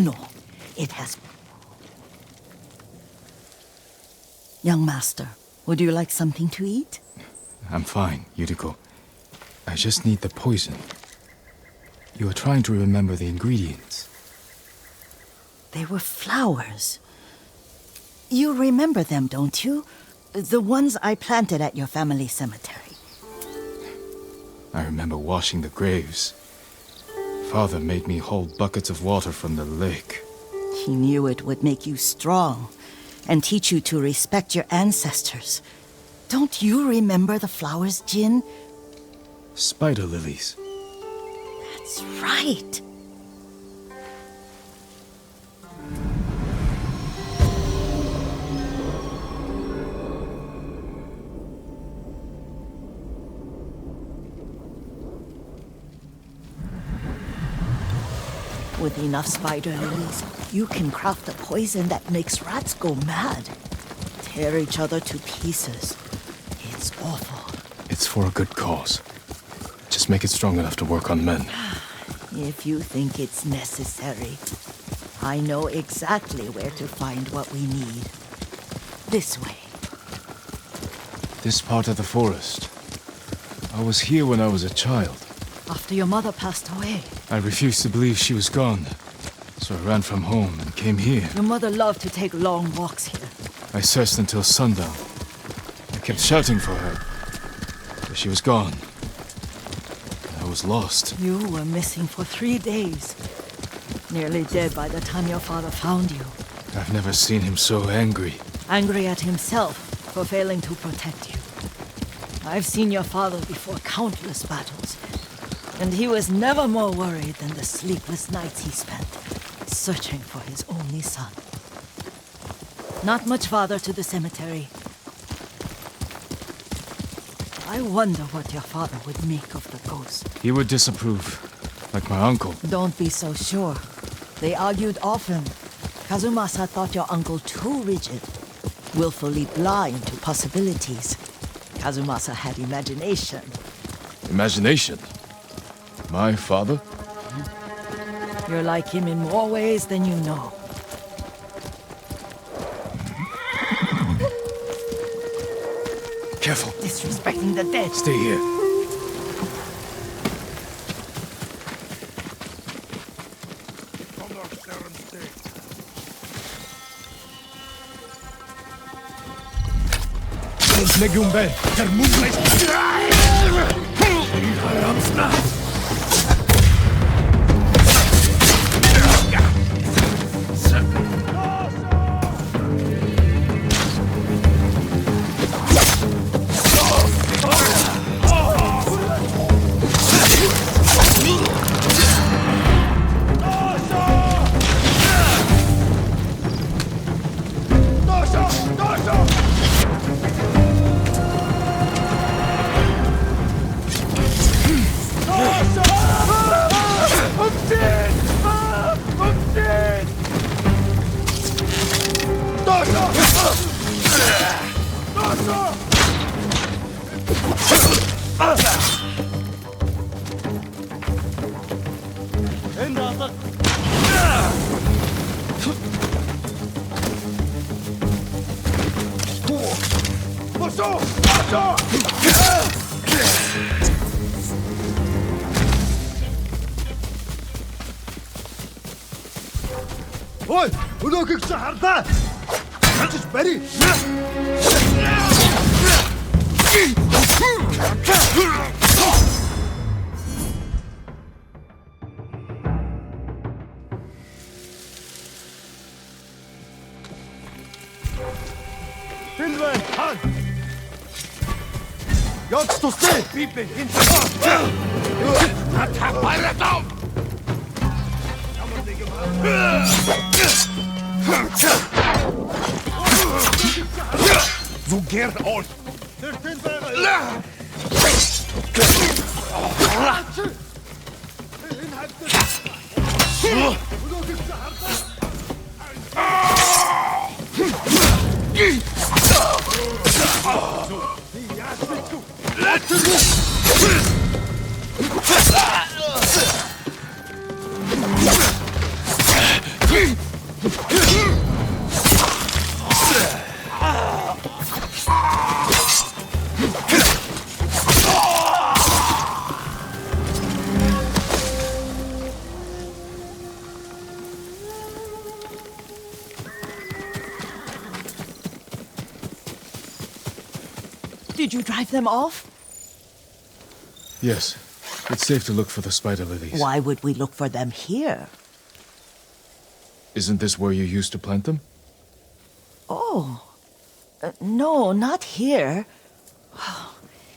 No, it has... Young master, would you like something to eat? I'm fine, Yuriko. I just need the poison. You are trying to remember the ingredients. They were flowers. You remember them, don't you? The ones I planted at your family cemetery. I remember washing the graves. Father made me hold buckets of water from the lake. He knew it would make you strong and teach you to respect your ancestors. Don't you remember the flowers, Jin? Spider lilies. That's right. With enough spider lilies, you can craft a poison that makes rats go mad. Tear each other to pieces. It's awful. It's for a good cause. Just make it strong enough to work on men. If you think it's necessary, I know exactly where to find what we need. This way. This part of the forest. I was here when I was a child. After your mother passed away. I refused to believe she was gone. So I ran from home and came here. Your mother loved to take long walks here. I searched until sundown. I kept shouting for her. But she was gone. I was lost. You were missing for 3 days. Nearly dead by the time your father found you. I've never seen him so angry. Angry at himself for failing to protect you. I've seen your father before countless battles. And he was never more worried than the sleepless nights he spent searching for his only son. Not much farther to the cemetery. I wonder what your father would make of the ghost. He would disapprove, like my uncle. Don't be so sure. They argued often. Kazumasa thought your uncle too rigid, willfully blind to possibilities. Kazumasa had imagination. Imagination? My father? You're like him in more ways than you know. Careful. Disrespecting the dead. Stay here. Ой, өнөөхийг чи хардаа. Чиж бари. Хинвэ, хан. Явж тустай. Би хин. Та баярлалаа. Зүгээр ол. Тэртэн байгаа. Энэ хайд. Did you drive them off? Yes. It's safe to look for the spider lilies. Why would we look for them here? Isn't this where you used to plant them? Oh. No, not here.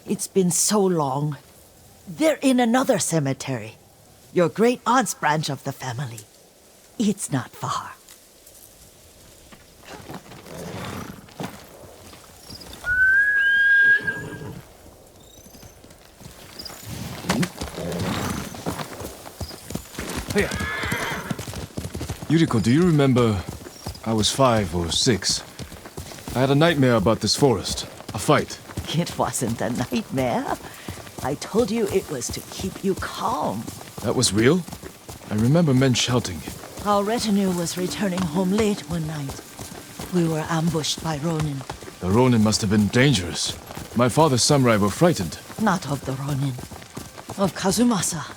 It's been so long. They're in another cemetery. Your great-aunt's branch of the family. It's not far. Hey. Yuriko, do you remember? I was 5 or 6. I had a nightmare about this forest. A fight. It wasn't a nightmare. I told you it was to keep you calm. That was real? I remember men shouting. Our retinue was returning home late one night. We were ambushed by Ronin. The Ronin must have been dangerous. My father's samurai were frightened. Not of the Ronin. Of Kazumasa.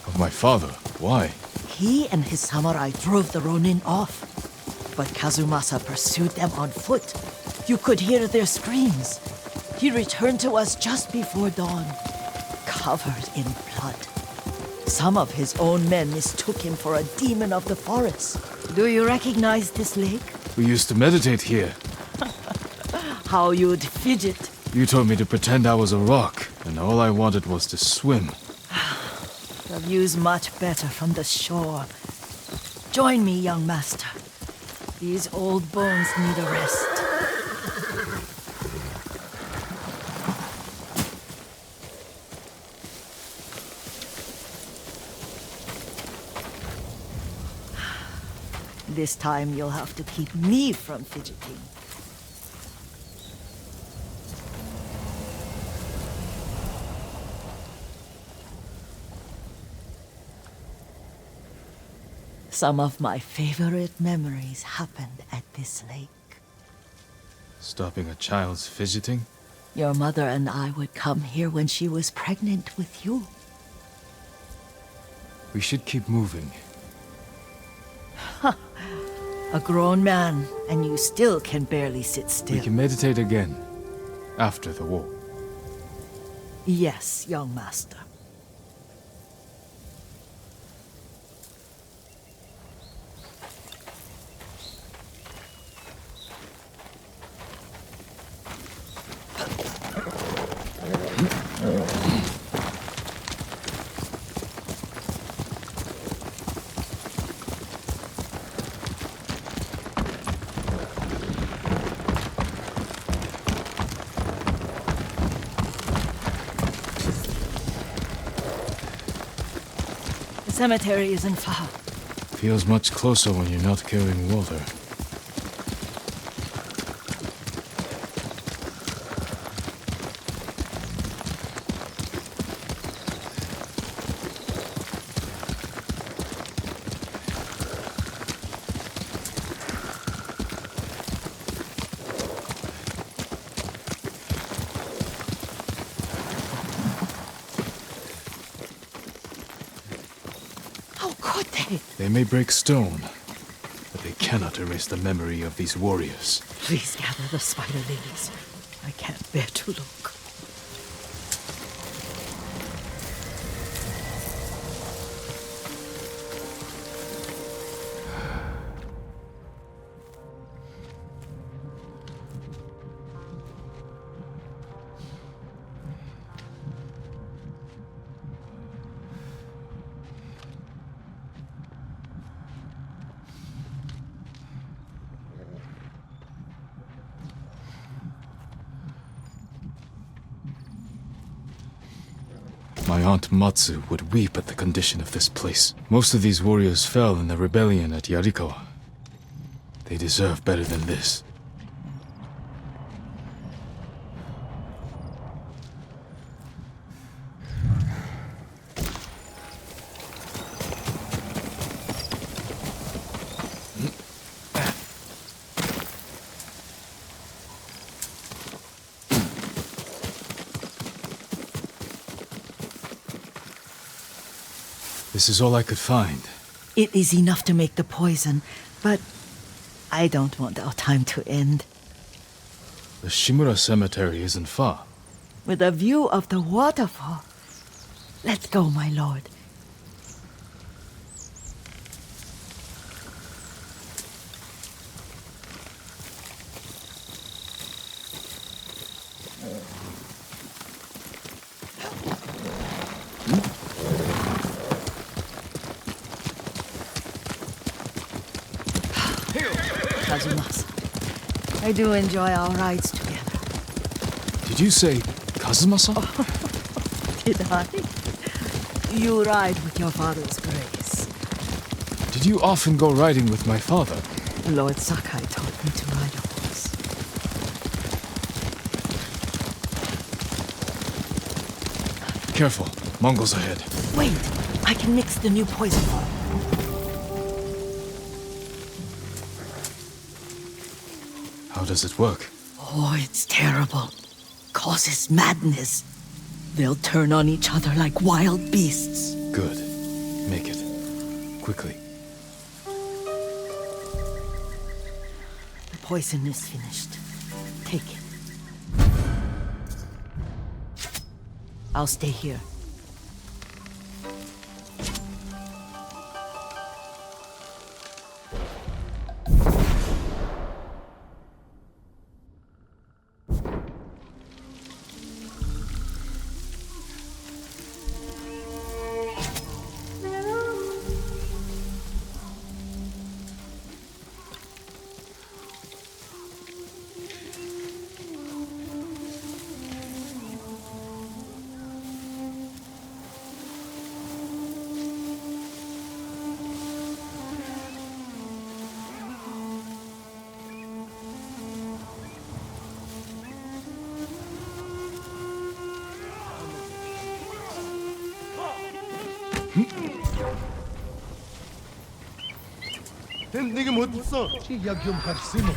Of my father? Why? He and his samurai drove the Ronin off. But Kazumasa pursued them on foot. You could hear their screams. He returned to us just before dawn, covered in blood. Some of his own men mistook him for a demon of the forest. Do you recognize this lake? We used to meditate here. How you'd fidget. You told me to pretend I was a rock, and all I wanted was to swim. The view's much better from the shore. Join me, young master. These old bones need a rest. This time you'll have to keep me from fidgeting. Some of my favorite memories happened at this lake. Stopping a child's fidgeting? Your mother and I would come here when she was pregnant with you. We should keep moving. A grown man, and you still can barely sit still. We can meditate again, after the war. Yes, young master. The cemetery isn't far. Feels much closer when you're not carrying water. They may break stone, but they cannot erase the memory of these warriors. Please gather the spider lilies. I can't bear to look. My aunt Matsu would weep at the condition of this place. Most of these warriors fell in the rebellion at Yarikawa. They deserve better than this. This is all I could find. It is enough to make the poison, but I don't want our time to end. The Shimura cemetery isn't far. with a view of the waterfall. Let's go, my lord. Kazumasa, I do enjoy our rides together. Did you say Kazumasa? Did I? You ride with your father's grace. Did you often go riding with my father? Lord Sakai taught me to ride a horse. Careful, Mongols ahead. Wait, I can mix the new poison. How does it work? Oh, it's terrible. Causes madness. They'll turn on each other like wild beasts. Good. Make it. Quickly. The poison is finished. Take it. I'll stay here. Тэнд нэг юм хөдөлсөн. Чи яг юм харсан юм уу?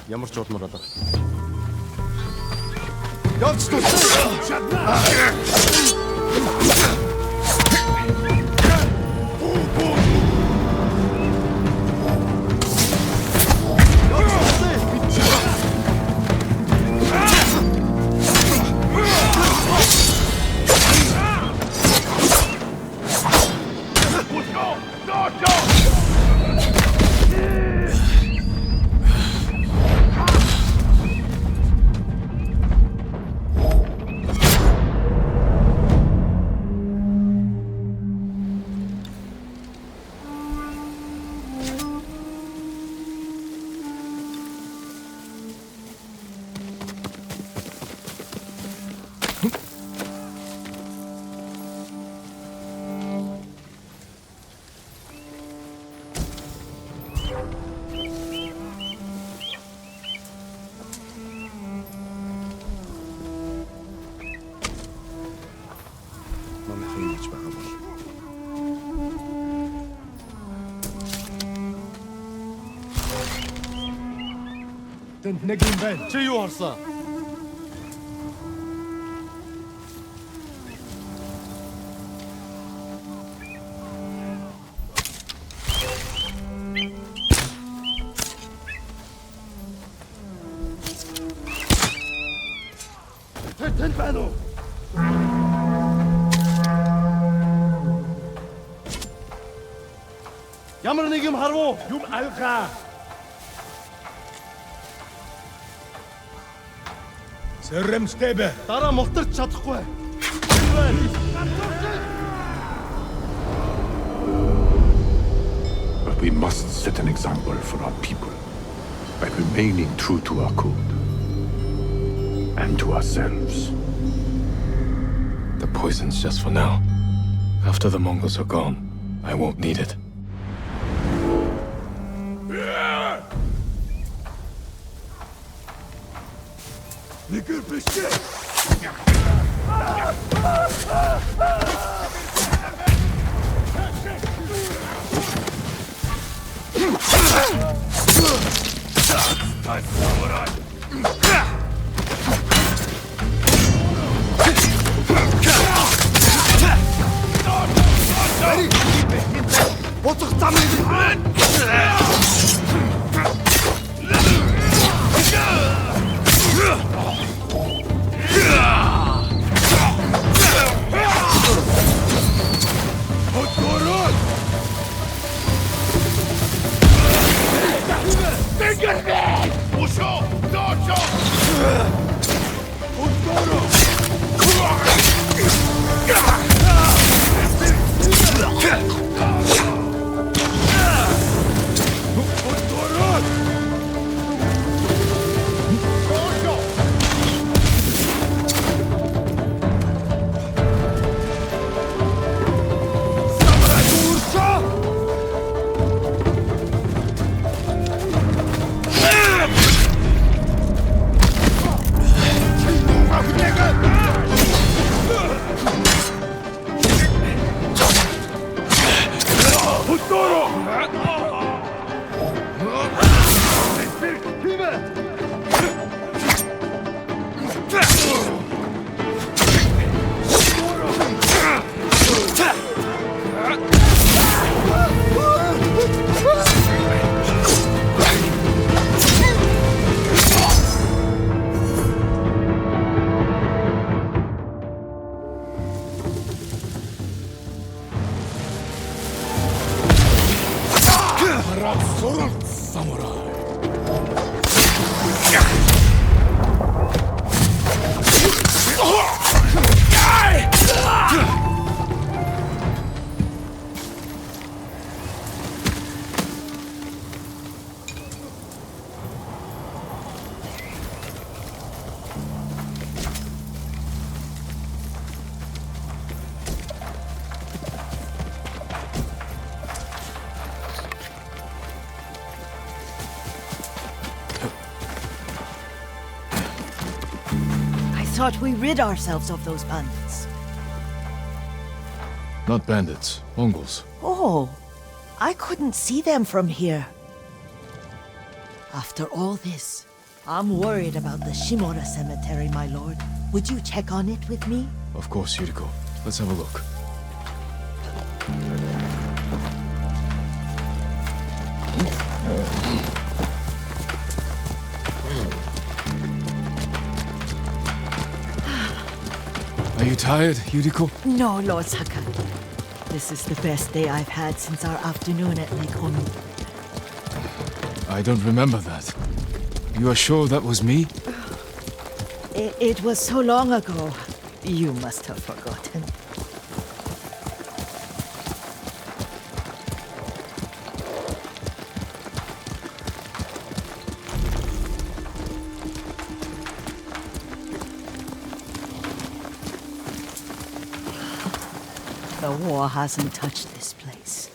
Ямар ч удмаар болоо. Явж тус. Тэнд нэг юм байна. Чи юу харсан? Тэнд байна уу? Ямар нэг юм харав уу? Юм алгаа. Сэрэмстэбэ. Дараа мултарч чадахгүй. But we must set an example for our people by remaining true to our code and to ourselves. The poison's just for now. After the Mongols are gone, I won't need it. I thought we rid ourselves of those bandits. Not bandits, Mongols. Oh, I couldn't see them from here. After all this, I'm worried about the Shimura cemetery, my lord. Would you check on it with me? Of course, Yuriko. Let's have a look. Are you tired, Yuriko? No, Lord Sakai. This is the best day I've had since our afternoon at Lake Honu. I don't remember that. You are sure that was me? It was so long ago. You must have forgotten. The war hasn't touched this place.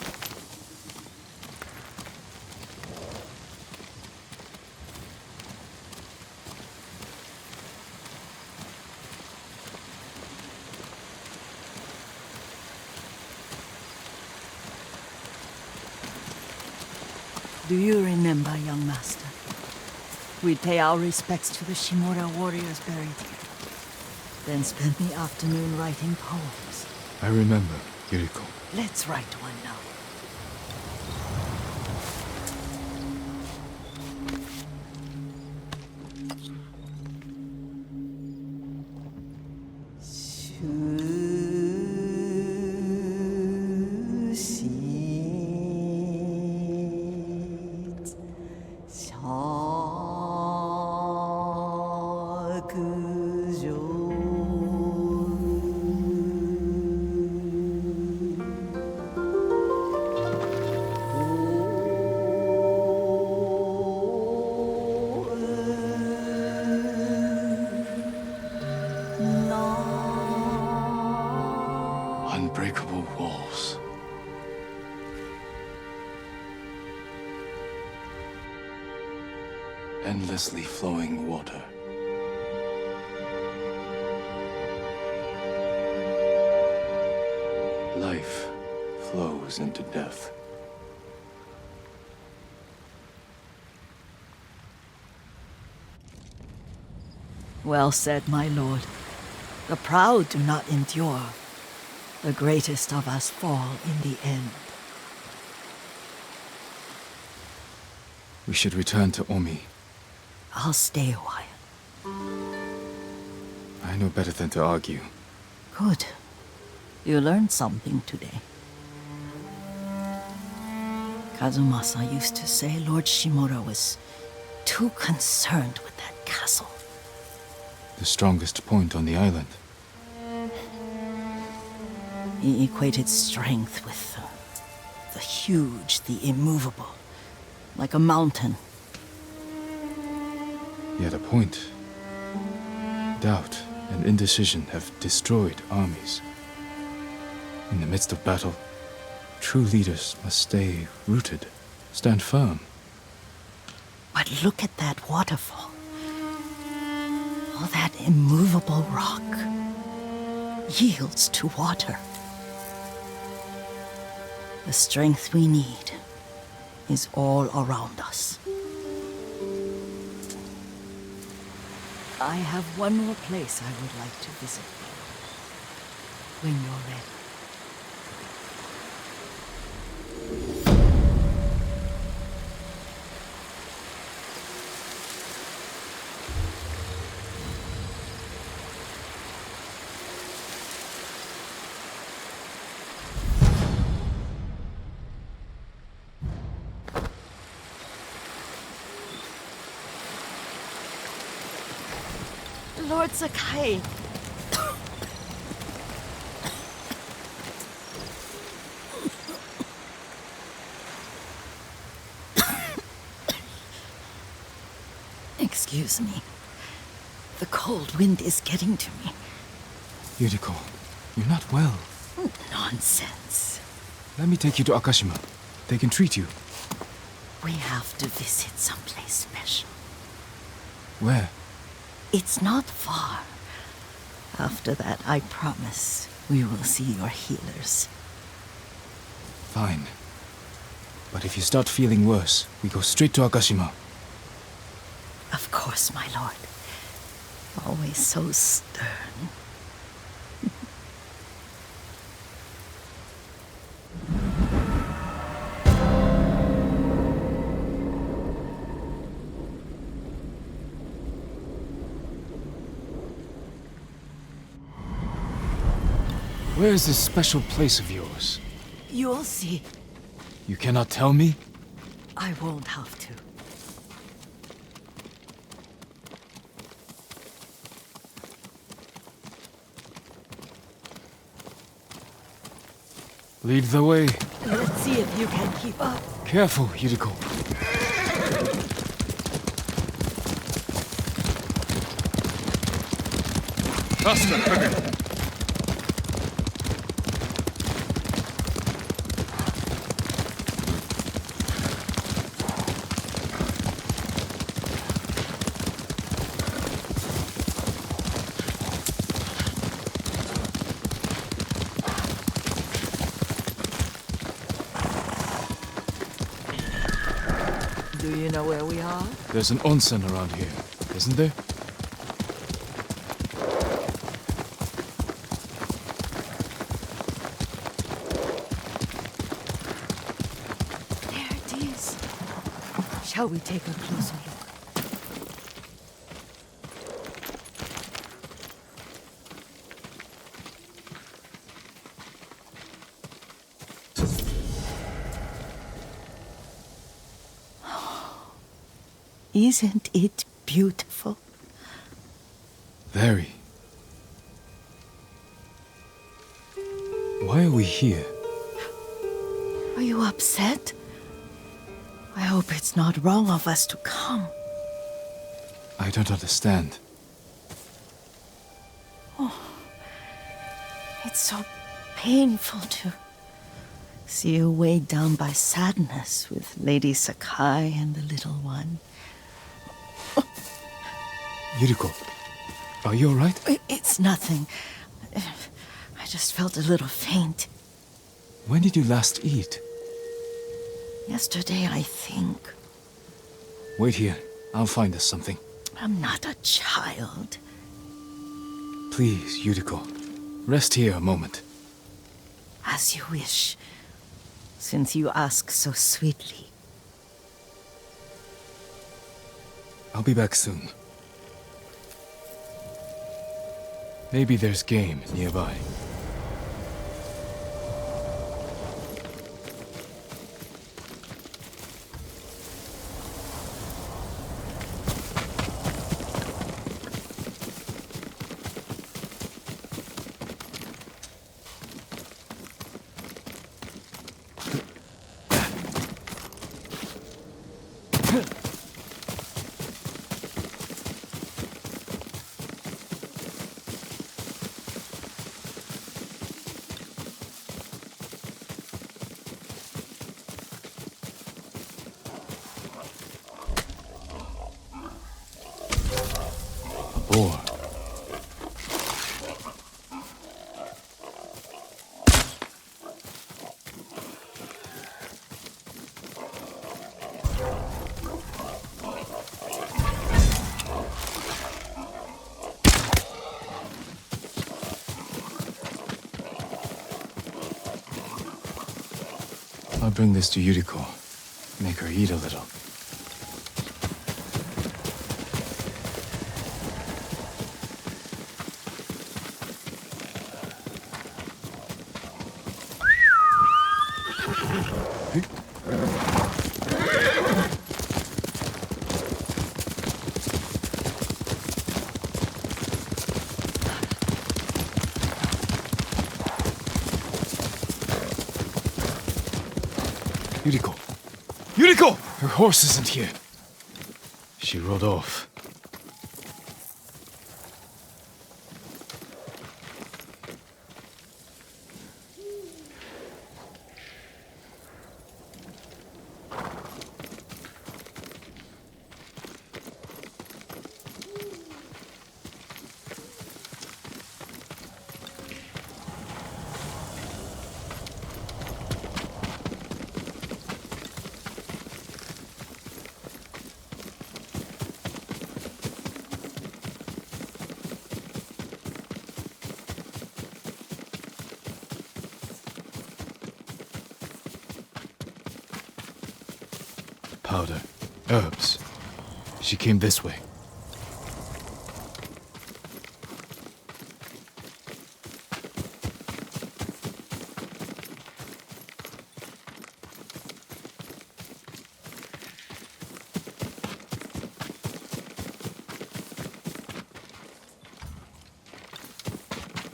Do you remember, young master? We'd pay our respects to the Shimura warriors buried here, then spend the afternoon writing poems. I remember, Yuriko. Let's write one now. Unbreakable walls. Endlessly flowing water. Life flows into death. Well said, my lord. The proud do not endure. The greatest of us fall in the end. We should return to Omi. I'll stay a while. I know better than to argue. Good. You learned something today. Kazumasa used to say Lord Shimura was too concerned with that castle. The strongest point on the island. He equated strength with the huge, the immovable, like a mountain. He had a point. Doubt and indecision have destroyed armies. In the midst of battle, true leaders must stay rooted, stand firm. But look at that waterfall. All that immovable rock yields to water. The strength we need is all around us. I have one more place I would like to visit. When you're ready. Lord Sakai. Excuse me. The cold wind is getting to me. Yuriko, you're not well. Nonsense. Let me take you to Akashima. They can treat you. We have to visit someplace special. Where? It's not far. After that, I promise, we will see your healers. Fine. But if you start feeling worse, we go straight to Akashima. Of course, my lord. Always so stern. Where is this special place of yours? You'll see. You cannot tell me? I won't have to. Lead the way. Let's see if you can keep up. Careful, Yuriko. Faster, quicker. Do you know where we are? There's an onsen around here, isn't there? There it is. Shall we take a closer look? Isn't it beautiful? Very. Why are we here? Are you upset? I hope it's not wrong of us to come. I don't understand. It's so painful to see you weighed down by sadness with Lady Sakai and the little one. Yuriko, are you alright? It's nothing. I just felt a little faint. When did you last eat? Yesterday, I think. Wait here. I'll find us something. I'm not a child. Please, Yuriko. Rest here a moment. As you wish, since you ask so sweetly. I'll be back soon. Maybe there's game nearby. Boar. I'll bring this to Yuriko. Make her eat a little. Yuriko! Yuriko! Her horse isn't here. She rode off. Powder. Herbs. She came this way.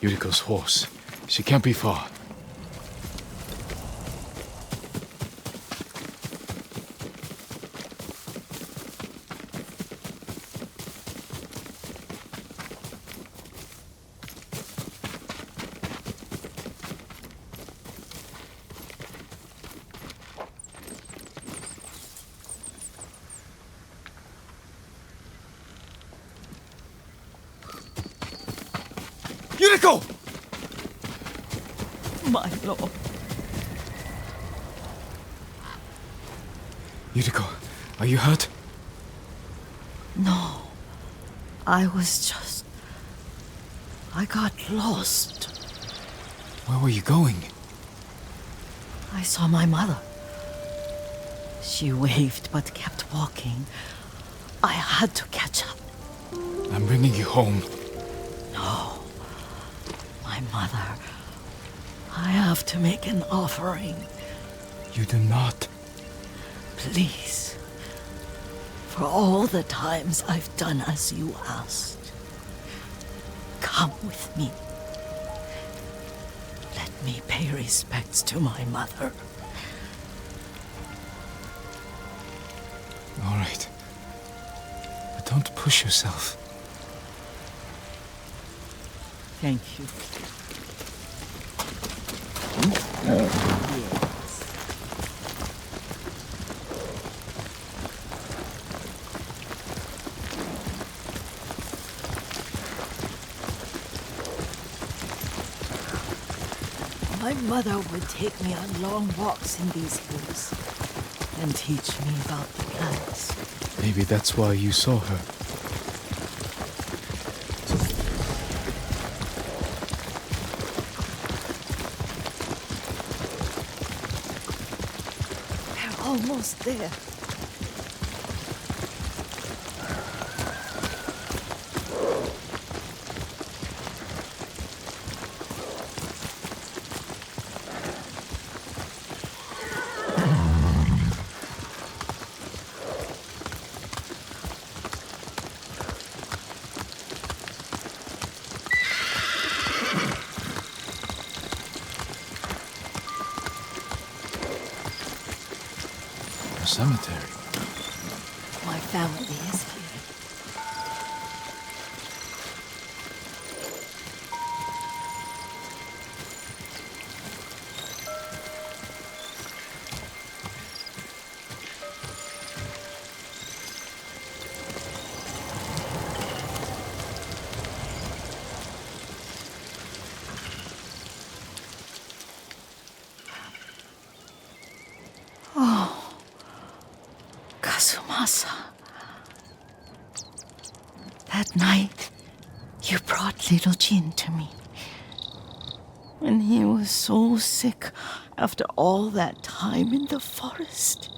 Yuriko's horse. She can't be far. Yuriko! My lord. Yuriko, are you hurt? No. I got lost. Where were you going? I saw my mother. She waved but kept walking. I had to catch up. I'm bringing you home. No. My mother. I have to make an offering. You do not. Please. For all the times I've done as you asked. Come with me. Let me pay respects to my mother. All right. But don't push yourself. Thank you. My mother would take me on long walks in these hills and teach me about the plants. Maybe that's why you saw her. We're almost there. Cemetery. My family is here. That night, you brought little Jin to me. And he was so sick after all that time in the forest.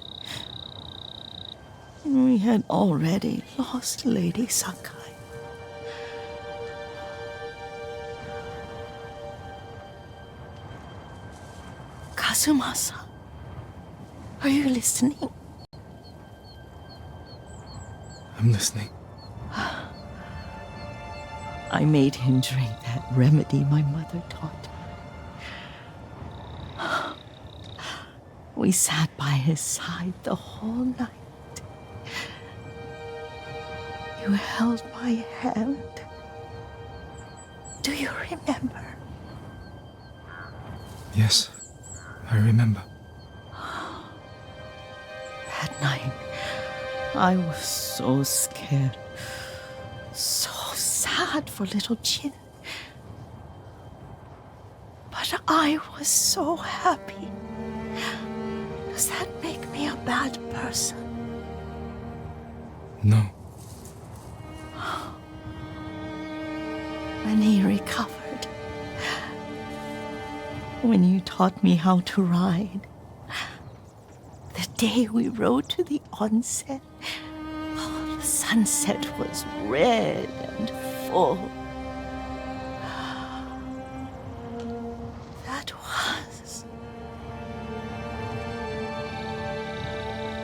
We had already lost Lady Sakai. Kazumasa, are you listening? I'm listening. I made him drink that remedy my mother taught. We sat by his side the whole night. You held my hand. Do you remember? Yes, I remember. That night, I was so scared. So sad for little Jin. But I was so happy. Does that make me a bad person? No. When he recovered, when you taught me how to ride, the day we rode to the onsen, the sunset was red and full.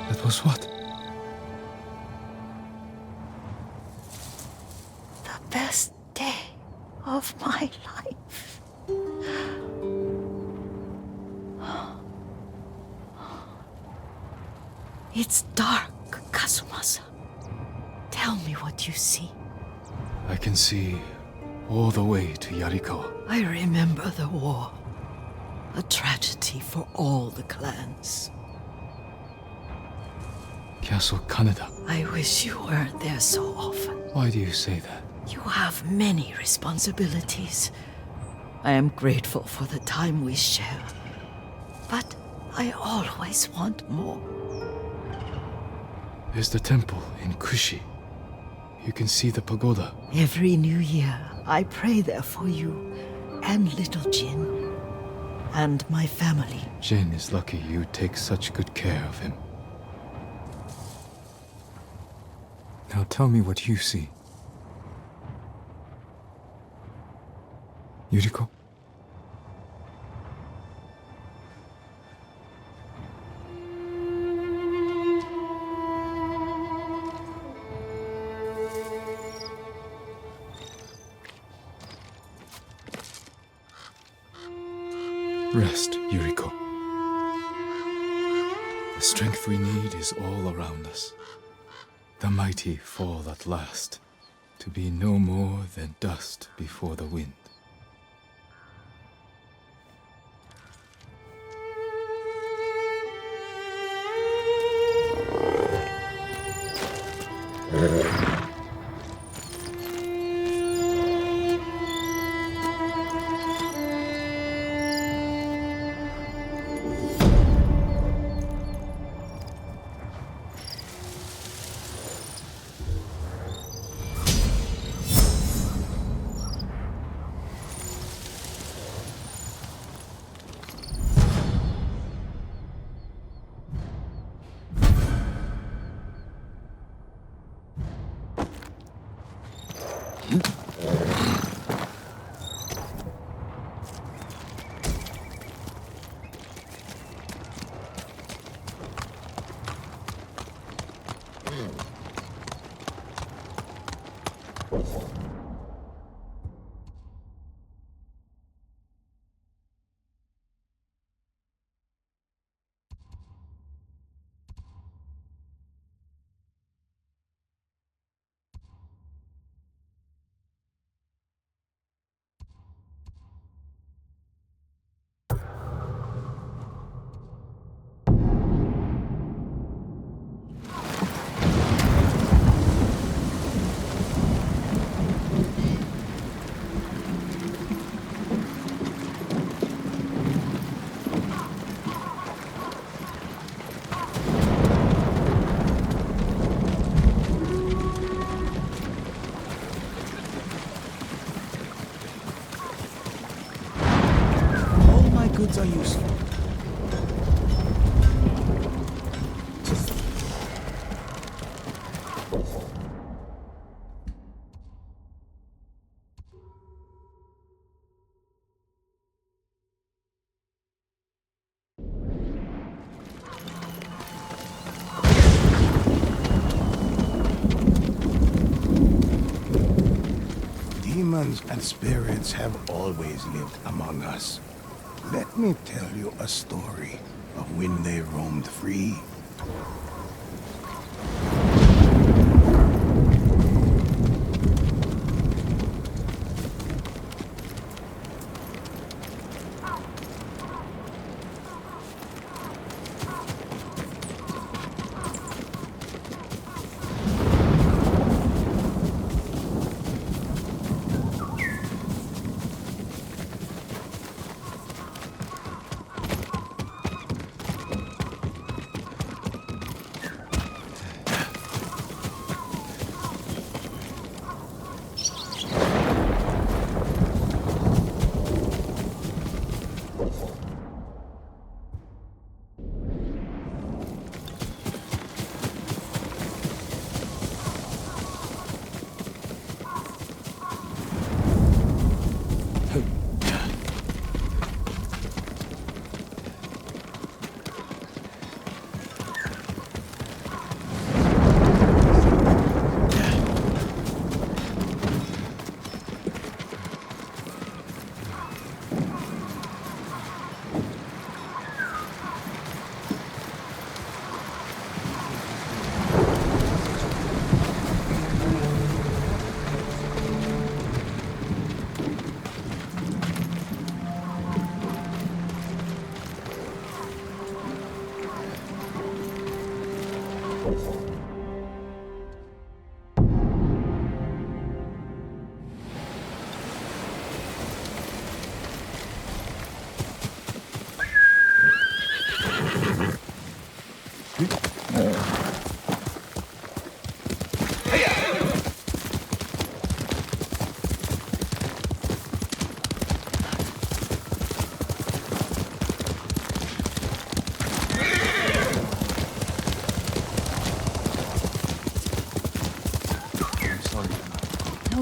That was what? The best day of my life. It's dark, Kazumasa. Tell me what you see. I can see all the way to Yarikawa. I remember the war. A tragedy for all the clans. Castle Kaneda. I wish you weren't there so often. Why do you say that? You have many responsibilities. I am grateful for the time we share. But I always want more. There's the temple in Kushi. You can see the pagoda. Every new year, I pray there for you and little Jin and my family. Jin is lucky you take such good care of him. Now tell me what you see. Yuriko? Rest, Yuriko. The strength we need is all around us. The mighty fall at last, to be no more than dust before the wind. goods are useful. Demons and spirits have always lived among us. Let me tell you a story of when they roamed free.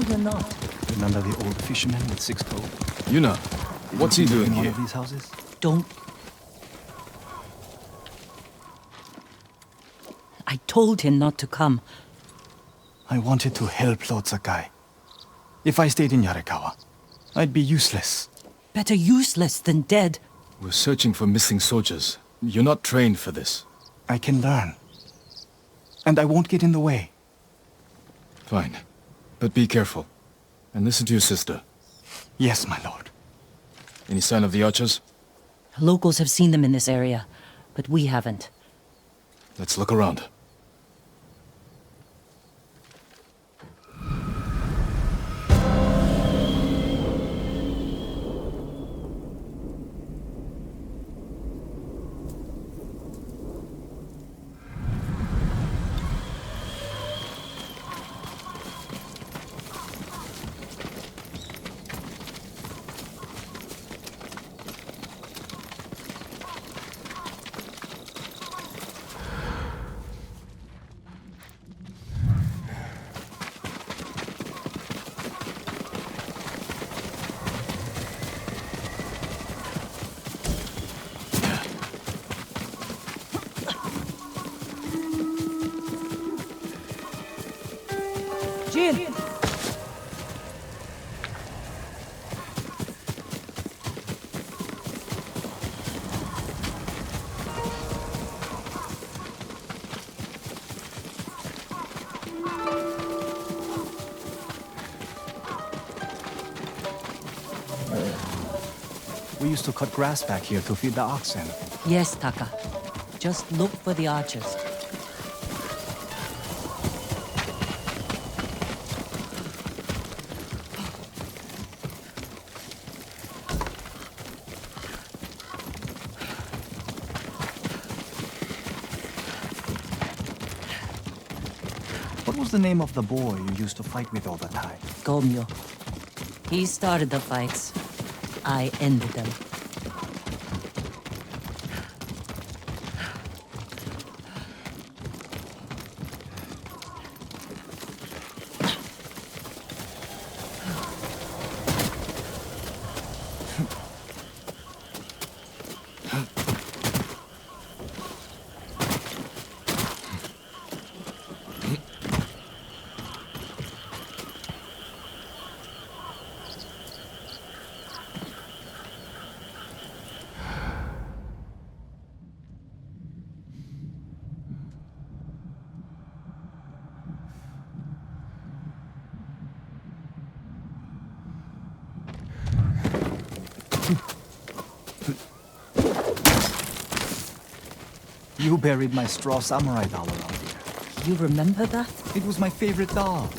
You're not. Remember the old fisherman with 6 toes? Yuna, what's he doing In one here? of these houses? Don't. I told him not to come. I wanted to help Lord Sakai. If I stayed in Yarikawa, I'd be useless. Better useless than dead. We're searching for missing soldiers. You're not trained for this. I can learn. And I won't get in the way. Fine. But be careful. And listen to your sister. Yes, my lord. Any sign of the archers? Locals have seen them in this area, but we haven't. Let's look around. Jin! We used to cut grass back here to feed the oxen. Yes, Taka. Just look for the archers. What was the name of the boy you used to fight with all the time? Gomyo. He started the fights. I ended them. You buried my straw samurai doll around here. You remember that? It was my favorite doll.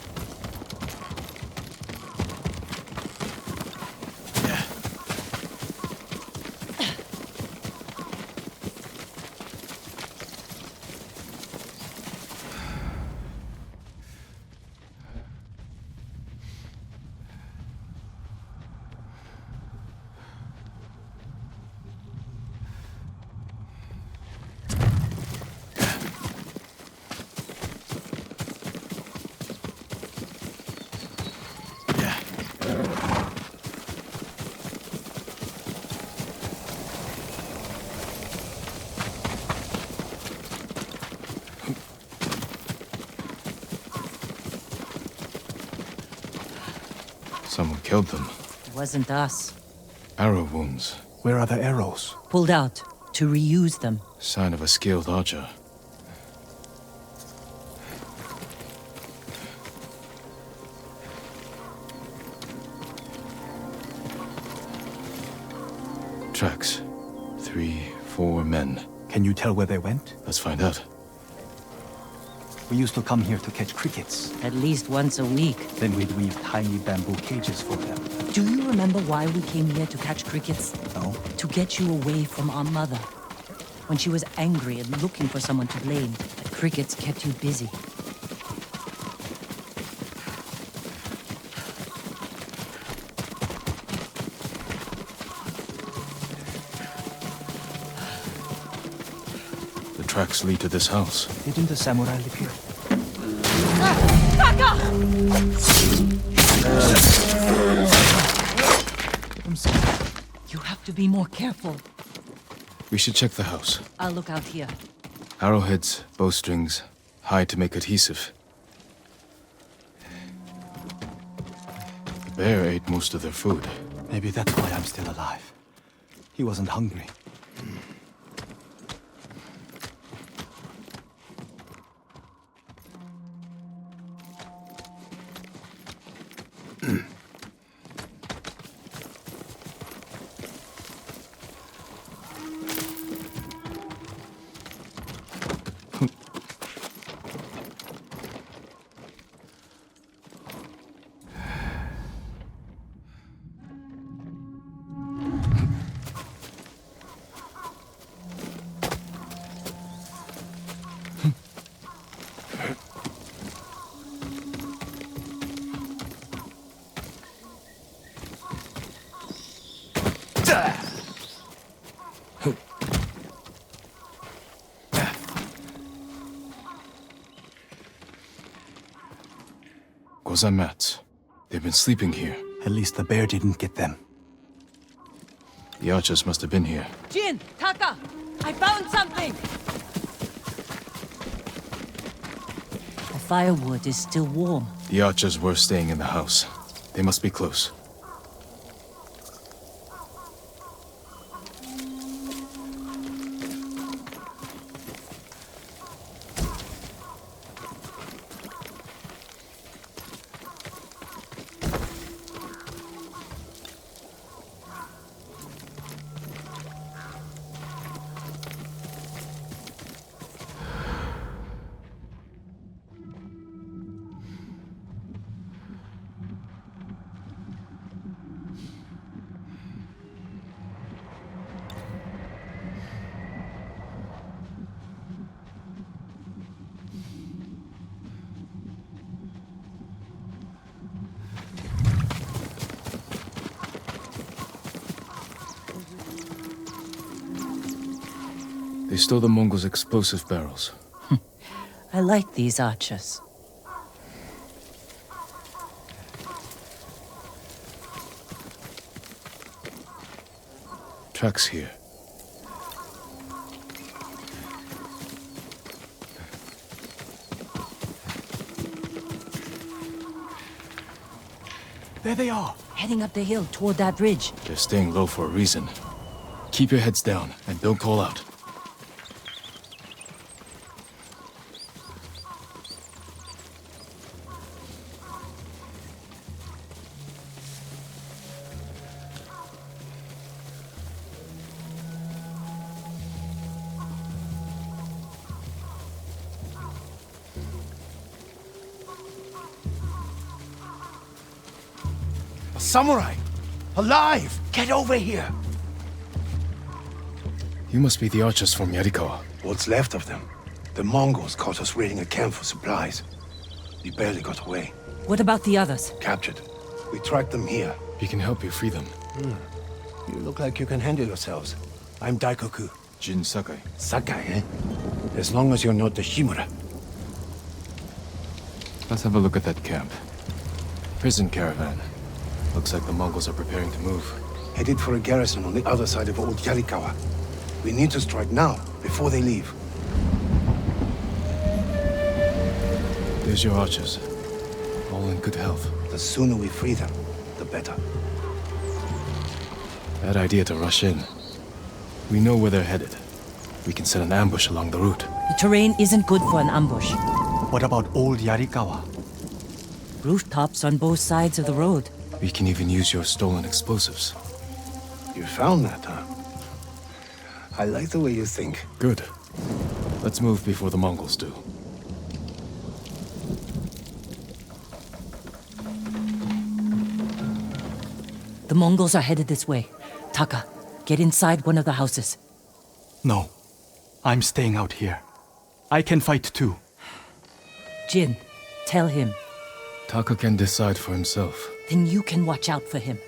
Someone killed them. It wasn't us. Arrow wounds. Where are the arrows? Pulled out to reuse them. Sign of a skilled archer. Tracks. 3, 4 men. Can you tell where they went? Let's find out. We used to come here to catch crickets. At least once a week. Then we'd weave tiny bamboo cages for them. Do you remember why we came here to catch crickets? No? To get you away from our mother. When she was angry and looking for someone to blame, the crickets kept you busy. The tracks lead to this house. Didn't the samurai live here? I'm sorry. You have to be more careful. We should check the house. I'll look out here. Arrowheads, bowstrings, hide to make adhesive. The bear ate most of their food. Maybe that's why I'm still alive. He wasn't hungry. Gozan mats. They've been sleeping here. At least the bear didn't get them. The archers must have been here. Jin! Taka! I found something! The firewood is still warm. The archers were staying in the house. They must be close. They stole the Mongols' explosive barrels. I like these archers. Tracks here. There they are. Heading up the hill toward that ridge. They're staying low for a reason. Keep your heads down and don't call out. samurai! Alive! Get over here! You must be the archers from Yarikawa. What's left of them? The Mongols caught us raiding a camp for supplies. We barely got away. What about the others? Captured. We tracked them here. We can help you free them. You look like you can handle yourselves. I'm Daikoku. Jin Sakai. Sakai, eh? As long as you're not the Shimura. Let's have a look at that camp. Prison caravan. Looks like the Mongols are preparing to move. Headed for a garrison on the other side of Old Yarikawa. We need to strike now, before they leave. There's your archers. All in good health. The sooner we free them, the better. Bad idea to rush in. We know where they're headed. We can set an ambush along the route. The terrain isn't good for an ambush. What about Old Yarikawa? Rooftops on both sides of the road. We can even use your stolen explosives. You found that, huh? I like the way you think. Good. Let's move before the Mongols do. The Mongols are headed this way. Taka, get inside one of the houses. No. I'm staying out here. I can fight too. Jin, tell him. Taka can decide for himself. Then you can watch out for him.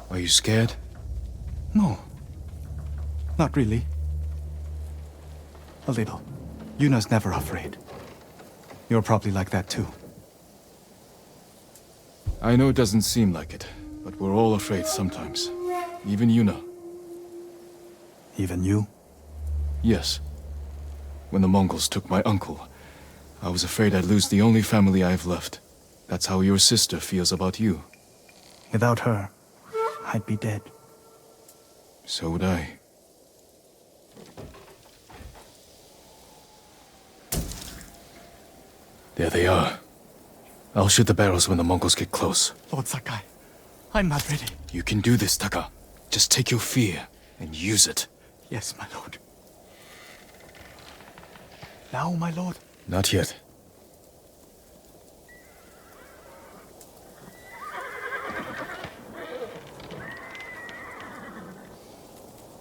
Are you scared? No. Not really. A little. Yuna's never afraid. You're probably like that too. I know it doesn't seem like it, but we're all afraid sometimes. Even Yuna. Even you? Yes. When the Mongols took my uncle, I was afraid I'd lose the only family I've left. That's how your sister feels about you. Without her, I'd be dead. So would I. There they are. I'll shoot the barrels when the Mongols get close. Lord Sakai, I'm not ready. You can do this, Taka. Just take your fear and use it. Yes, my lord. Now, my lord? Not yet.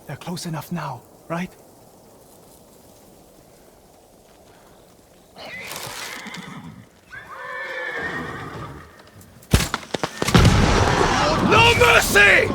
They're close enough now, right? No mercy!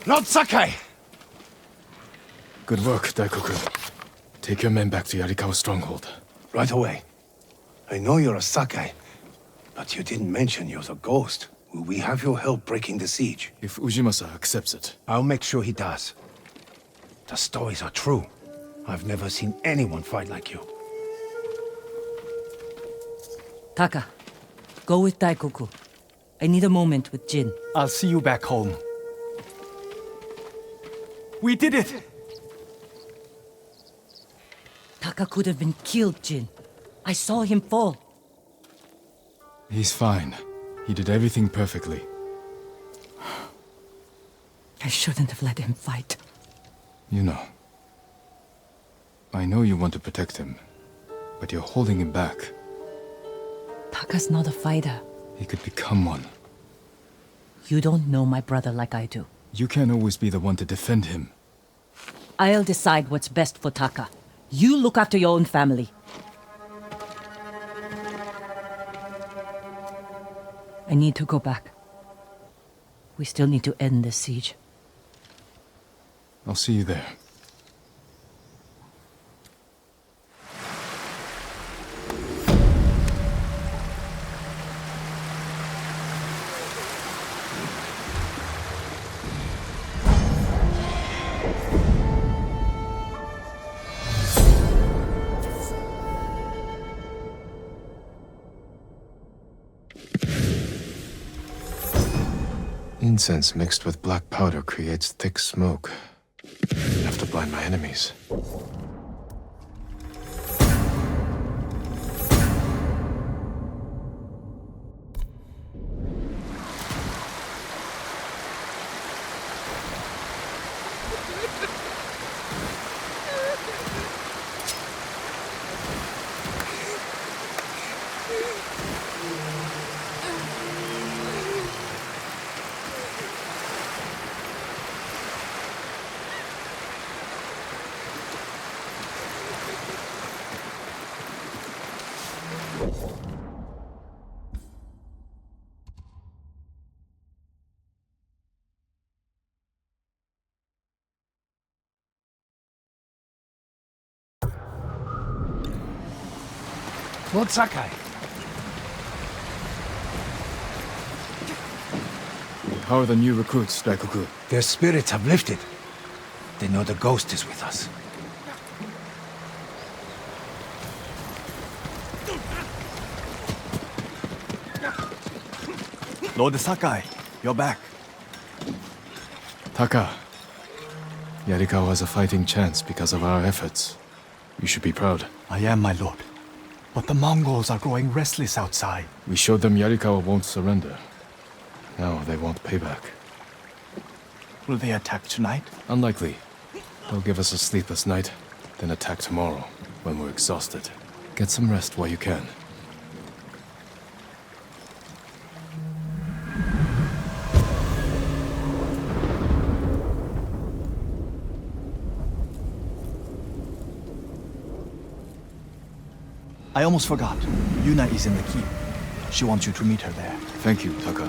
Lord Sakai! Good work, Daikoku. Take your men back to Yarikawa stronghold. Right away. I know you're a Sakai, but you didn't mention you're the ghost. Will we have your help breaking the siege? If Ujimasa accepts it. I'll make sure he does. The stories are true. I've never seen anyone fight like you. Taka, go with Daikoku. I need a moment with Jin. I'll see you back home. We did it! Taka could have been killed, Jin. I saw him fall. He's fine. He did everything perfectly. I shouldn't have let him fight. You know. I know you want to protect him, but you're holding him back. Taka's not a fighter. He could become one. You don't know my brother like I do. You can't always be the one to defend him. I'll decide what's best for Taka. You look after your own family. I need to go back. We still need to end this siege. I'll see you there. Incense mixed with black powder creates thick smoke. Enough to blind my enemies. Lord Sakai. How are the new recruits, Daikoku? Their spirits have lifted. They know the ghost is with us. Lord Sakai, you're back. Taka. Yarikawa has a fighting chance because of our efforts. You should be proud. I am, my lord. But the Mongols are growing restless outside. We showed them Yarikawa won't surrender. Now they want payback. Will they attack tonight? Unlikely. They'll give us a sleepless night, then attack tomorrow, when we're exhausted. Get some rest while you can. I almost forgot. Yuna is in the keep. She wants you to meet her there. Thank you, Taka.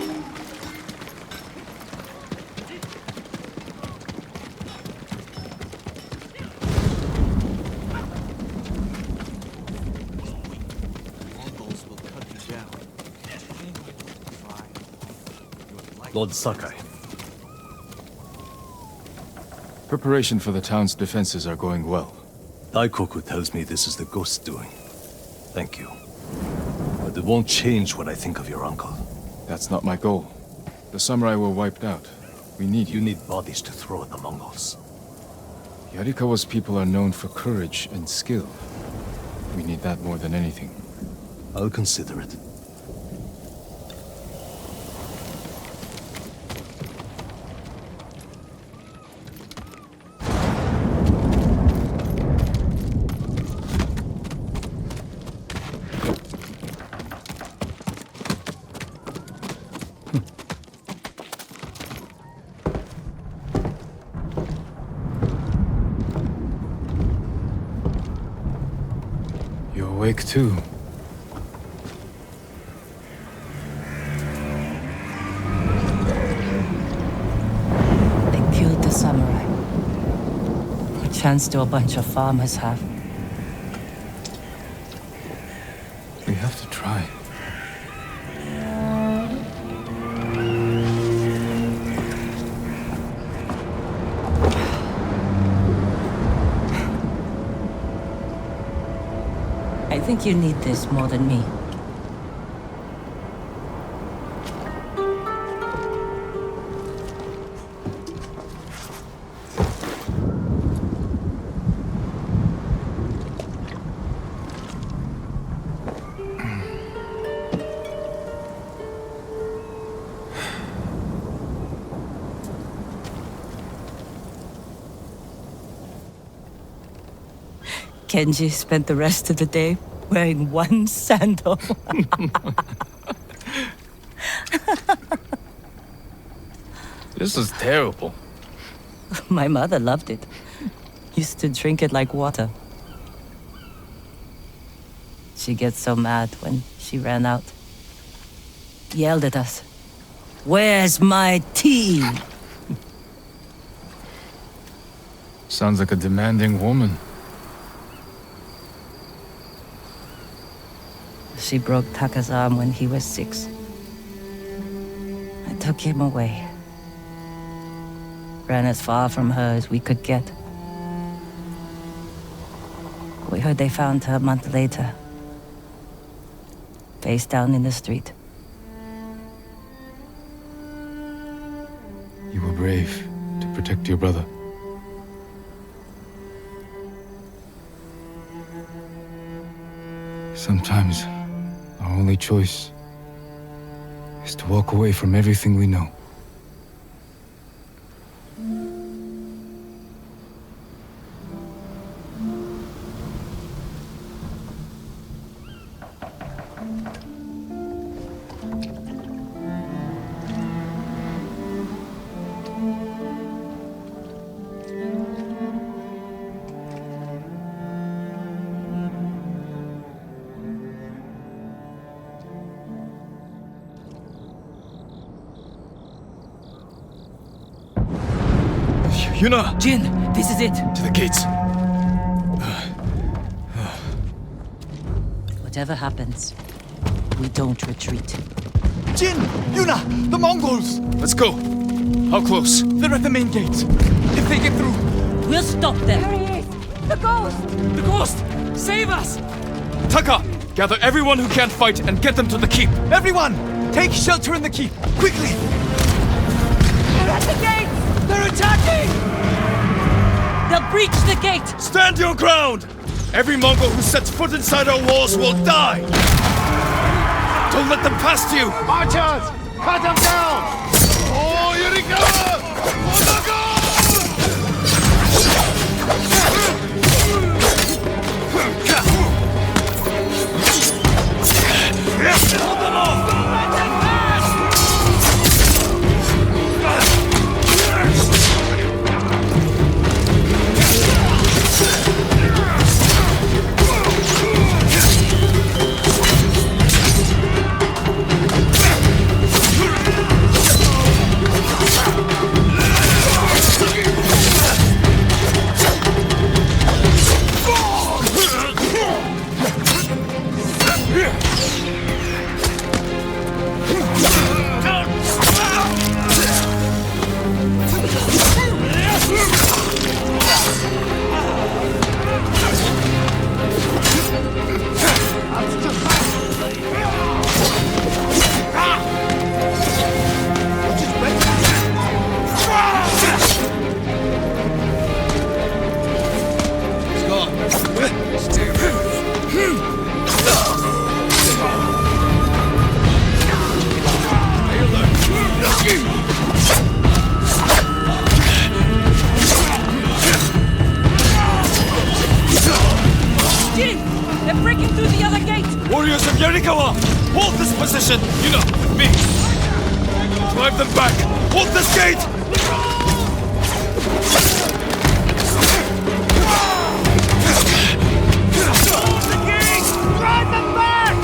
Lord Sakai. Preparation for the town's defenses are going well. Daikoku tells me this is the ghost's doing. Thank you. But it won't change what I think of your uncle. That's not my goal. The samurai were wiped out. We need You need bodies to throw at the Mongols. Yarikawa's people are known for courage and skill. We need that more than anything. I'll consider it. You're awake too. They killed the samurai. A chance to a bunch of farmers have. We have to try. think you need this more than me. Kenji spent the rest of the day wearing one sandal. This is terrible. My mother loved it. Used to drink it like water. She gets so mad when she ran out. Yelled at us. Where's my tea? Sounds like a demanding woman. She broke Taka's arm when he was 6. I took him away. Ran as far from her as we could get. We heard they found her a month later. Face down in the street. You were brave to protect your brother. Sometimes, our only choice is to walk away from everything we know. Yuna! Jin, this is it. To the gates! Whatever happens, we don't retreat. Jin! Yuna! The Mongols! Let's go! How close? They're at the main gates. If they get through... We'll stop them. The ghost! Save us! Taka! Gather everyone who can't fight and get them to the keep! Everyone! Take shelter in the keep! Quickly! They're at the gate! They're attacking! They'll breach the gate! Stand your ground! Every Mongol who sets foot inside our walls will die! Don't let them past you! Archers! Cut them down! Oh, Yarikawa! Hold them off! They're breaking through the other gate! Warriors of Yarikawa! Hold this position! You know, with me! Drive them back! Hold this gate! Hold the gate! Drive them back!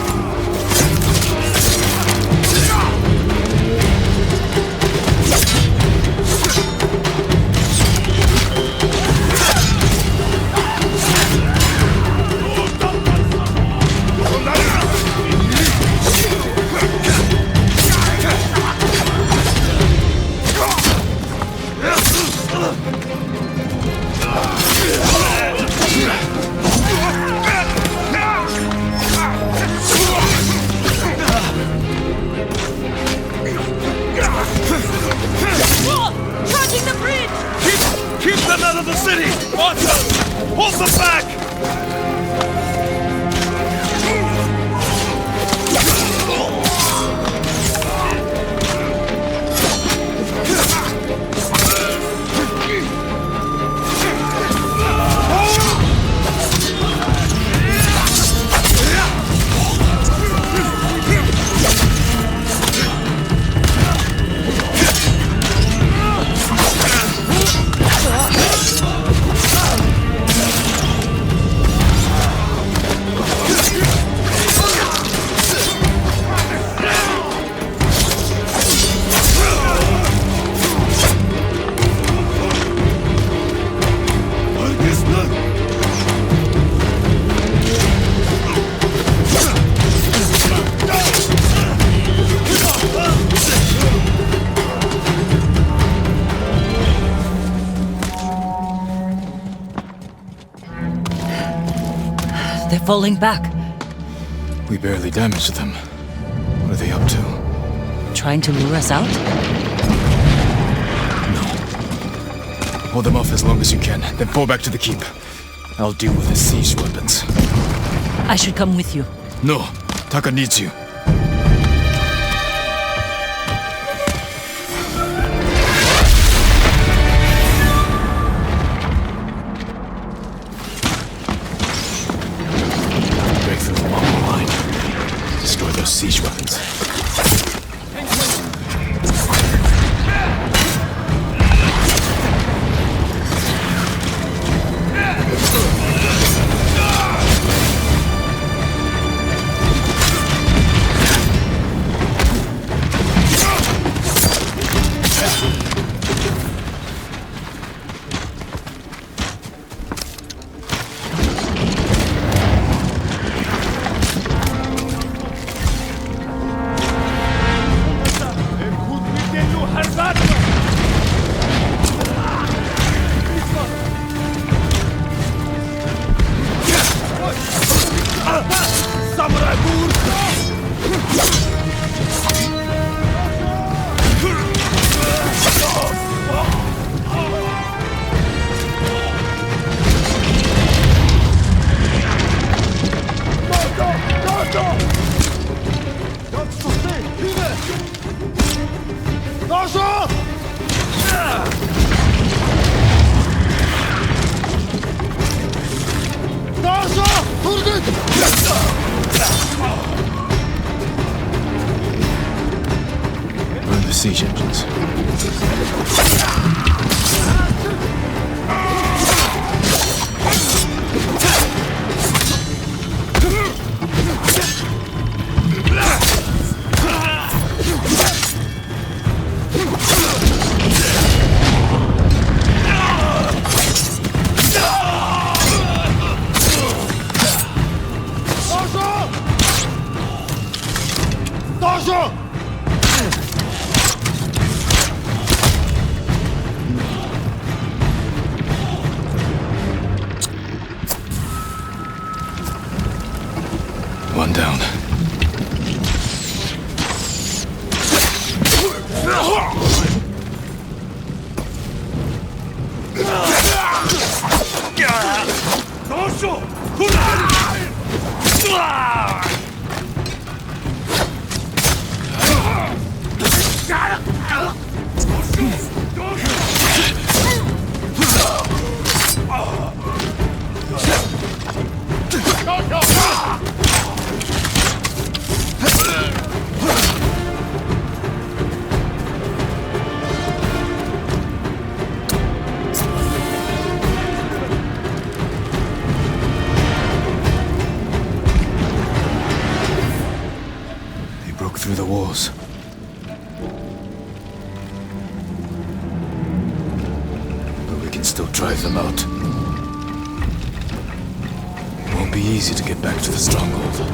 falling back? We barely damaged them. What are they up to? Trying to lure us out? Hold them off as long as you can, then fall back to the keep. I'll deal with the siege weapons. I should come with you. No, Taka needs you. Break through the Mongol line. Destroy those siege weapons. Burn the siege engines. One down. Through the walls. But we can still drive them out. It won't be easy to get back to the stronghold.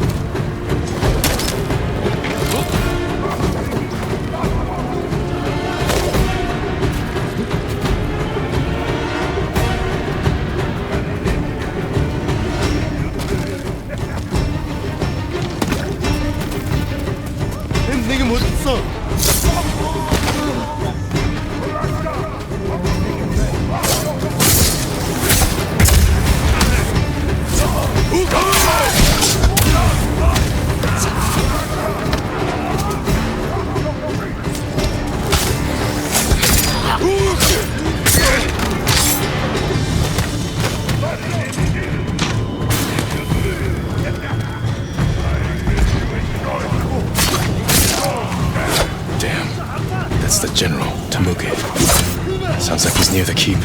The general, Tamuke. Sounds like he's near the keep.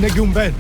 Negumben.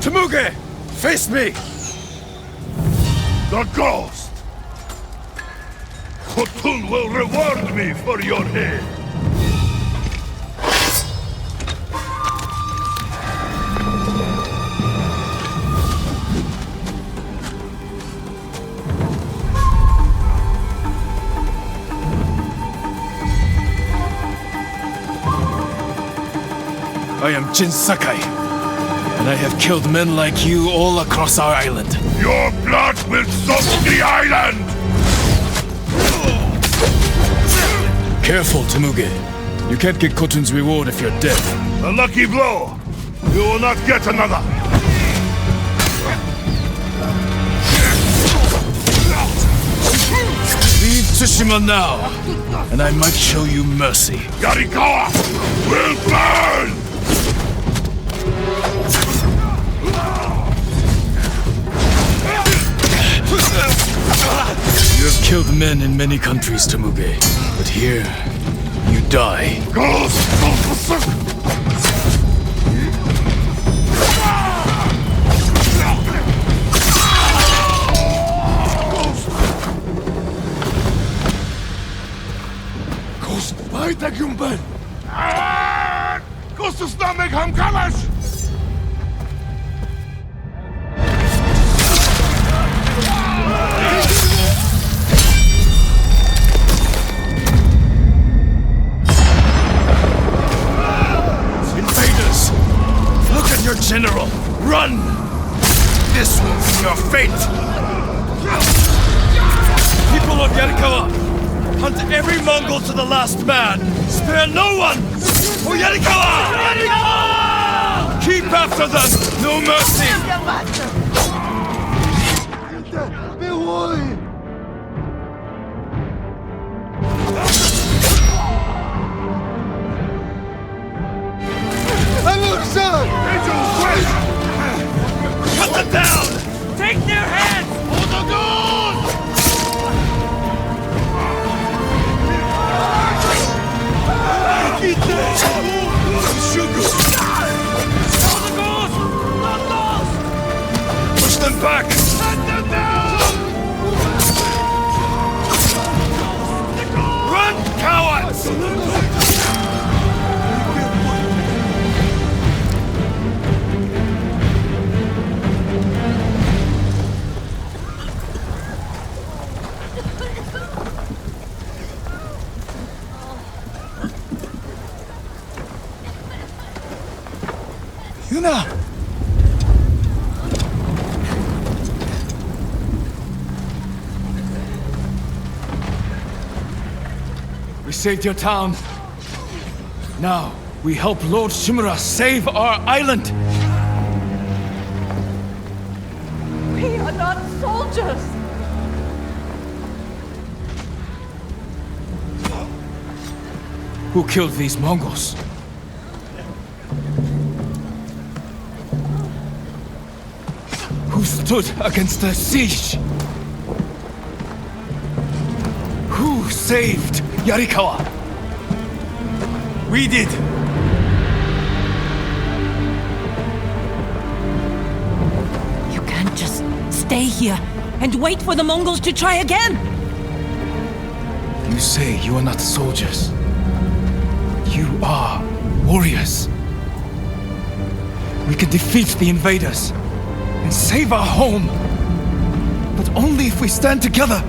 Temuge! Face me! The ghost! Khotun will reward me for your head! I am Jin Sakai, and I have killed men like you all across our island. Your blood will soak the island! Careful, Temuge. You can't get Khotun's reward if you're dead. A lucky blow! You will not get another! Leave Tsushima now, and I might show you mercy. Yarikawa will burn! You have killed men in many countries, Temuge, but here, you die. Ghost of Tsushima! Weiter, Kumpel! Gustus Namek ham Kalash! Invaders! Look at your general! Run! This will be your fate! People of Yarikawa! Hunt every Mongol to the last man! Spare no one! For Yarikawa! Yarikawa! Keep after them! No mercy! Cut them down! Take their heads! Hold the gun! Push them back! Run, cowards! Yuna! We saved your town. Now, we help Lord Shimura save our island! We are not soldiers! Who killed these Mongols? Who stood against the siege? Who saved Yarikawa? We did! You can't just stay here and wait for the Mongols to try again! You say you are not soldiers. You are warriors. We can defeat the invaders and save our home, but only if we stand together.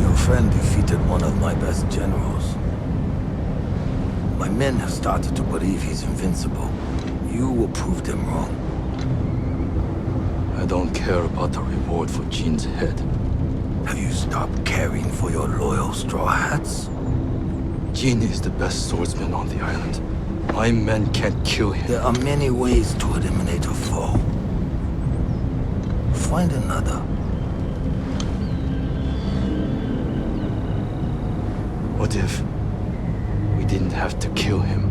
Your friend defeated one of my best generals. My men have started to believe he's invincible. You will prove them wrong. I don't care about the reward for Jin's head. Have you stopped caring for your loyal Straw Hats? Jin is the best swordsman on the island. My men can't kill him. There are many ways to eliminate a foe. Find another. What if we didn't have to kill him?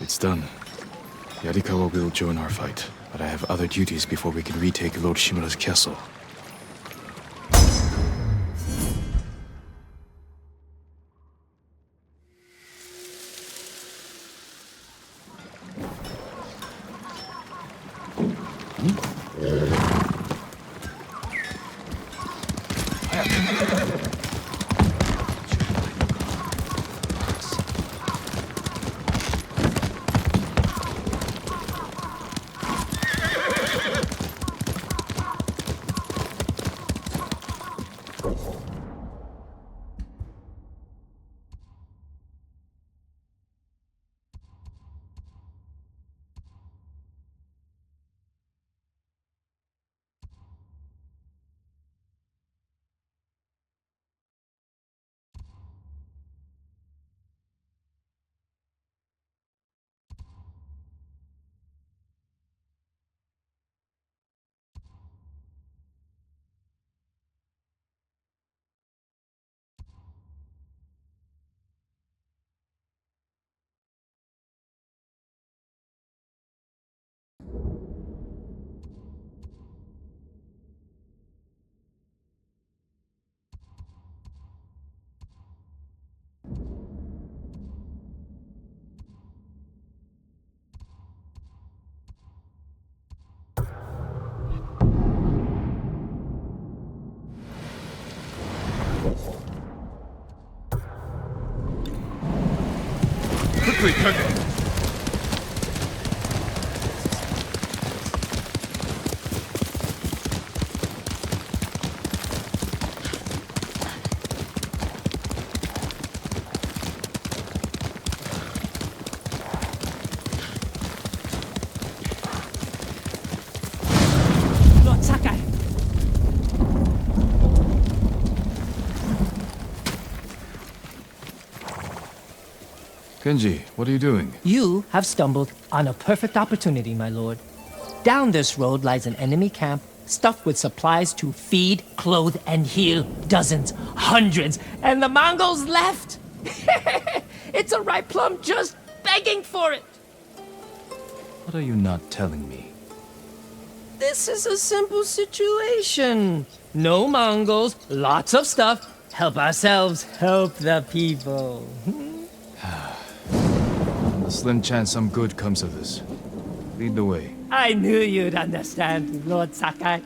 It's done. Yarikawa will join our fight, but I have other duties before we can retake Lord Shimura's castle. Quickly, Kenji! Lord Sakai! Kenji, what are you doing? You have stumbled on a perfect opportunity, my lord. Down this road lies an enemy camp stuffed with supplies to feed, clothe, and heal dozens, hundreds, and the Mongols left! It's a ripe plum just begging for it! What are you not telling me? This is a simple situation. No Mongols, lots of stuff. Help ourselves, help the people. A slim chance some good comes of this. Lead the way. I knew you'd understand, Lord Sakai.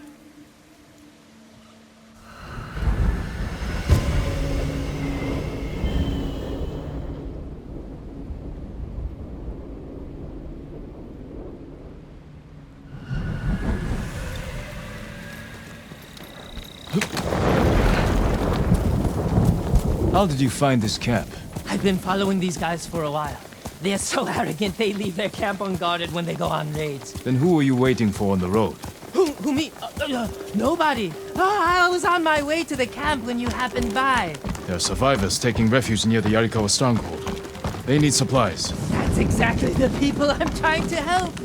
How did you find this camp? I've been following these guys for a while. They're so arrogant they leave their camp unguarded when they go on raids. Then who were you waiting for on the road? Who me? Nobody. I was on my way to the camp when you happened by. There are survivors taking refuge near the Yarikawa stronghold. They need supplies. That's exactly the people I'm trying to help.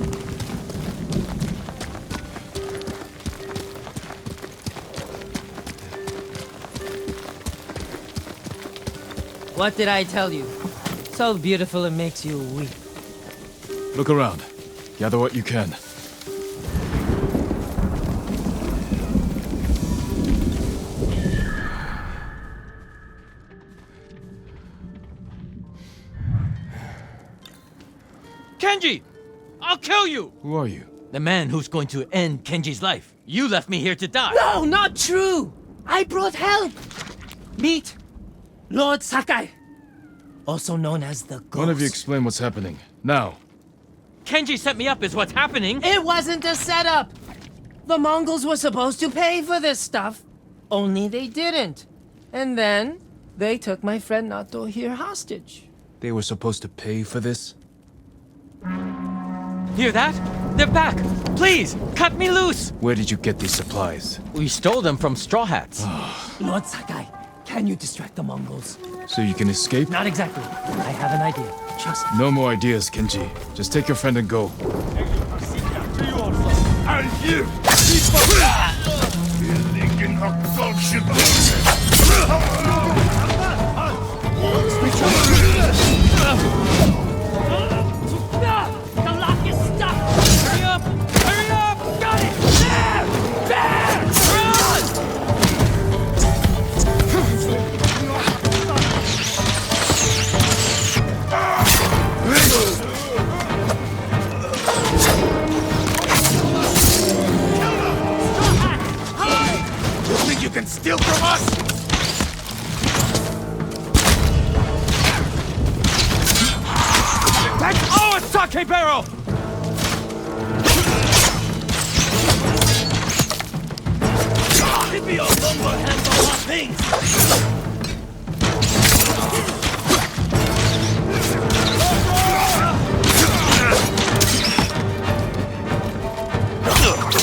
What did I tell you? So beautiful it makes you weep. Look around. Gather what you can. Kenji! I'll kill you! Who are you? The man who's going to end Kenji's life. You left me here to die. No, not true! I brought help! Meet Lord Sakai, also known as the Ghost. One of you explain what's happening. Now. Kenji set me up is what's happening. It wasn't a setup! The Mongols were supposed to pay for this stuff, only they didn't. And then, they took my friend Nato here hostage. They were supposed to pay for this? Hear that? They're back! Please, cut me loose! Where did you get these supplies? We stole them from Straw Hats. Lord Sakai, can you distract the Mongols? So you can escape? Not exactly. I have an idea. Trust me. No more ideas, Kenji. Just take your friend and go. The lock is stuck! Hurry up! Hurry up! Got it! There! There! Run! You think you can steal from us? Oh, it's Sake Barrel! Leave me alone, we'll handle our things!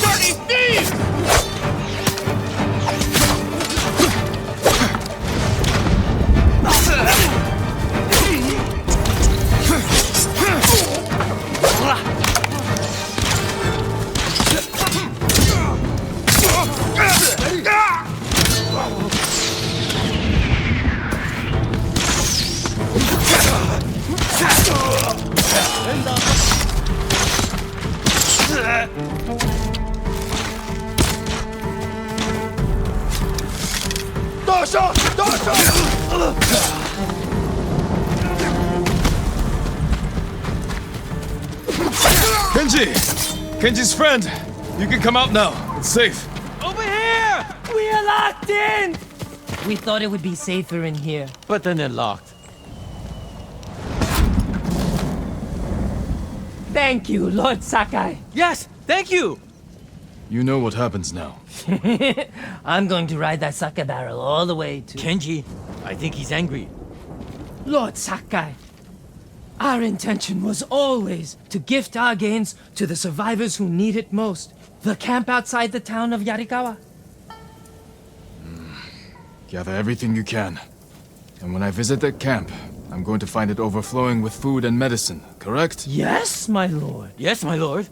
Dirty thieves! Kenji! Kenji's friend! You can come out now. It's safe. Over here! We are locked in! We thought it would be safer in here. But then they're locked. Thank you, Lord Sakai. Yes, thank you! You know what happens now. I'm going to ride that sake barrel all the way to... Kenji, I think he's angry. Lord Sakai, our intention was always to gift our gains to the survivors who need it most. The camp outside the town of Yarikawa. Gather everything you can. And when I visit that camp, I'm going to find it overflowing with food and medicine, correct? Yes, my lord. Yes, my lord.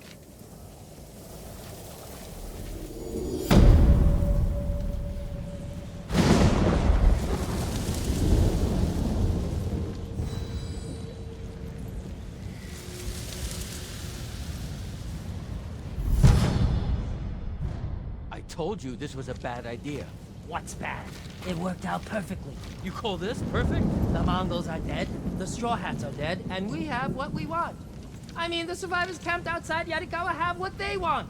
I told you this was a bad idea. What's bad? It worked out perfectly. You call this perfect? The Mongols are dead, the Straw Hats are dead, and we have what we want. I mean, the survivors camped outside Yarikawa have what they want.